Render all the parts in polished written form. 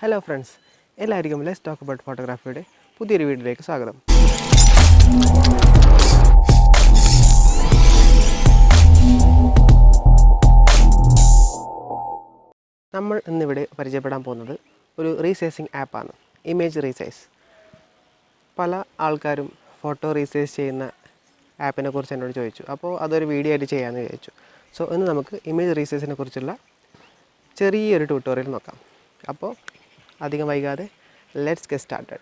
Hello friends, എല്ലാവർക്കും let's talk about ഫോട്ടോഗ്രാഫിയുടെ പുതിയൊരു വീഡിയോയിലേക്ക് സ്വാഗതം. നമ്മൾ ഇന്നിവിടെ പരിചയപ്പെടാൻ പോകുന്നത് ഒരു റീസൈസിങ് ആപ്പാണ്, ഇമേജ് റീസൈസ്. പല ആൾക്കാരും ഫോട്ടോ റീസൈസ് ചെയ്യുന്ന ആപ്പിനെ കുറിച്ച് എന്നോട് ചോദിച്ചു. അപ്പോൾ അതൊരു വീഡിയോ ആയിട്ട് ചെയ്യാമെന്ന് വിചാരിച്ചു. സോ ഇന്ന് നമുക്ക് ഇമേജ് റീസൈസിനെ കുറിച്ചുള്ള ചെറിയൊരു ട്യൂട്ടോറിയൽ നോക്കാം. അപ്പോൾ അധികം വൈകാതെ let's get started.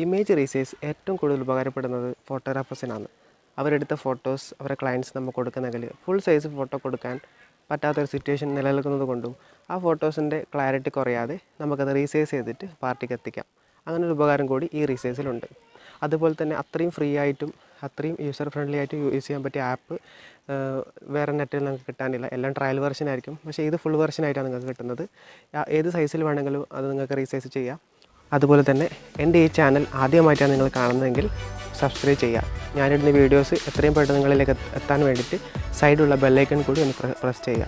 Image resize ഏറ്റവും കൂടുതൽ ഉപകാരപ്പെടുന്നത് ഫോട്ടോഗ്രാഫേഴ്സിനാണ്. അവരെടുത്ത ഫോട്ടോസ് അവരുടെ ക്ലയൻറ്റ്സ് നമ്മൾ കൊടുക്കുന്നെങ്കിൽ ഫുൾ സൈസ് ഫോട്ടോ കൊടുക്കാൻ പറ്റാത്തൊരു സിറ്റുവേഷൻ നിലനിൽക്കുന്നത് കൊണ്ടും ആ ഫോട്ടോസിൻ്റെ ക്ലാരിറ്റി കുറയാതെ നമുക്കത് റീസൈസ് ചെയ്തിട്ട് പാർട്ടിക്ക് എത്തിക്കാം. അങ്ങനൊരു ഉപകാരം കൂടി ഈ റീസൈസിലുണ്ട്. അതുപോലെ തന്നെ അത്രയും ഫ്രീ ആയിട്ടും അത്രയും യൂസർ ഫ്രണ്ട്ലി ആയിട്ട് യൂസ് ചെയ്യാൻ പറ്റിയ ആപ്പ് വേറെ നെറ്റിൽ നിങ്ങൾക്ക് കിട്ടാനില്ല. എല്ലാം ട്രയൽ വെർഷൻ ആയിരിക്കും, പക്ഷേ ഇത് ഫുൾ വെർഷൻ ആയിട്ടാണ് നിങ്ങൾക്ക് കിട്ടുന്നത്. ഏത് സൈസിൽ വേണമെങ്കിലും അത് നിങ്ങൾക്ക് റീസൈസ് ചെയ്യാം. അതുപോലെ തന്നെ എൻ്റെ ഈ ചാനൽ ആദ്യമായിട്ടാണ് നിങ്ങൾ കാണുന്നതെങ്കിൽ സബ്സ്ക്രൈബ് ചെയ്യുക. ഞാനിടുന്ന വീഡിയോസ് എത്രയും പെട്ടെന്ന് നിങ്ങളിലേക്ക് എത്താൻ വേണ്ടിയിട്ട് സൈഡിലുള്ള ബെല്ലൈക്കൺ കൂടി ഒന്ന് പ്രസ് ചെയ്യുക.